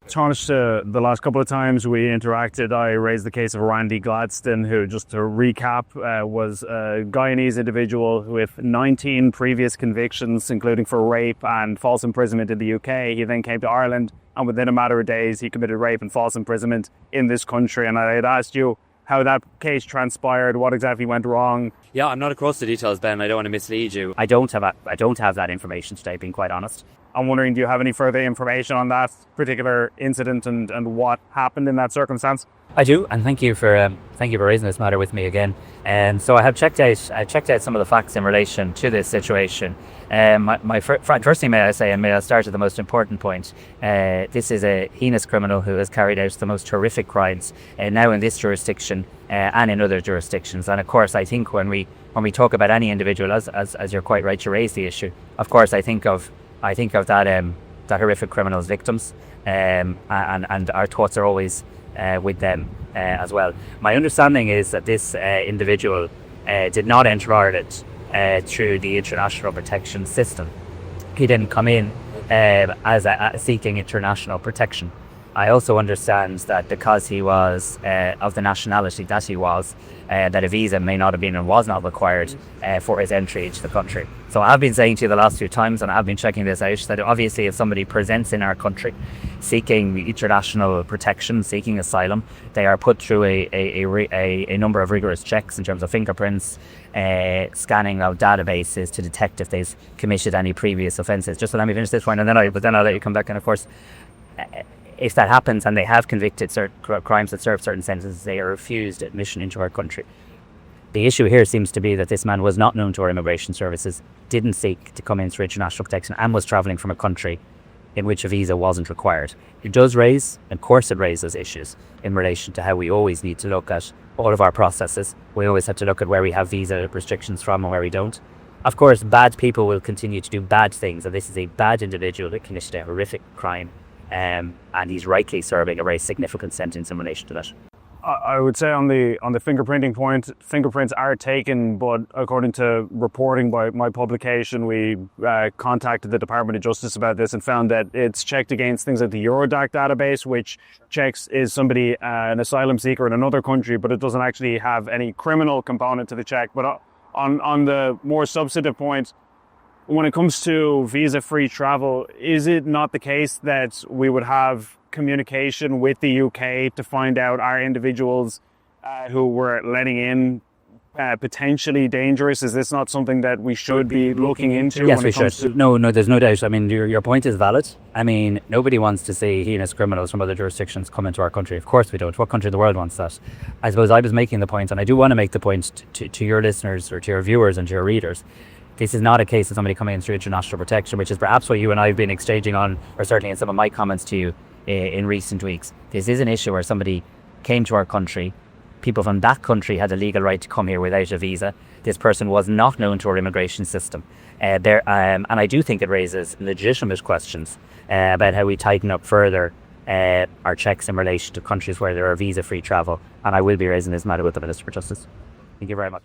Tánaiste, the last couple of times we interacted, I raised the case of Randy Gladstone, who, just to recap, was a Guyanese individual with 19 previous convictions, including for rape and false imprisonment in the UK. He then came to Ireland, and within a matter of days, he committed rape and false imprisonment in this country. And I had asked you how that case transpired, what exactly went wrong. Yeah, I'm not across the details, Ben. I don't want to mislead you. I don't have that information today, being quite honest. I'm wondering, do you have any further information on that particular incident and what happened in that circumstance? I do, and thank you for raising this matter with me again. And so I have checked out some of the facts in relation to this situation. Firstly, may I say, and may I start at the most important point, this is a heinous criminal who has carried out the most horrific crimes now in this jurisdiction and in other jurisdictions. And of course, I think when we talk about any individual, as you're quite right to raise the issue, of course, I think of that horrific criminal's victims, and our thoughts are always with them as well. My understanding is that this individual did not enter Ireland through the international protection system. He didn't come in as seeking international protection. I also understand that because he was of the nationality that he was, that a visa may not have been and was not required for his entry into the country. So I've been saying to you the last few times, and I've been checking this out, that obviously if somebody presents in our country seeking international protection, seeking asylum, they are put through a number of rigorous checks in terms of fingerprints, scanning of databases to detect if they've committed any previous offences. Just let me finish this point, and then I'll let you come back. And of course, if that happens and they have convicted certain crimes that serve certain sentences, they are refused admission into our country. The issue here seems to be that this man was not known to our immigration services, didn't seek to come in through international protection, and was travelling from a country in which a visa wasn't required. It does raise, of course it raises issues in relation to how we always need to look at all of our processes. We always have to look at where we have visa restrictions from and where we don't. Of course, bad people will continue to do bad things, and this is a bad individual that committed a horrific crime. And he's rightly serving a very significant sentence in relation to that. I would say on the fingerprinting point, fingerprints are taken, but according to reporting by my publication, we contacted the Department of Justice about this and found that it's checked against things like the Eurodac database, which checks is somebody an asylum seeker in another country, but it doesn't actually have any criminal component to the check. But on the more substantive point, when it comes to visa-free travel, is it not the case that we would have communication with the UK to find out are individuals who we're letting in potentially dangerous? Is this not something that we should be looking into? Yes, we should. No, there's no doubt. I mean, your point is valid. I mean, nobody wants to see heinous criminals from other jurisdictions come into our country. Of course we don't. What country in the world wants that? I suppose I was making the point, and I do want to make the point to your listeners or to your viewers and to your readers. This is not a case of somebody coming in through international protection, which is perhaps what you and I have been exchanging on, or certainly in some of my comments to you in recent weeks. This is an issue where somebody came to our country, people from that country had a legal right to come here without a visa. This person was not known to our immigration system. And I do think it raises legitimate questions about how we tighten up further our checks in relation to countries where there are visa-free travel. And I will be raising this matter with the Minister for Justice. Thank you very much.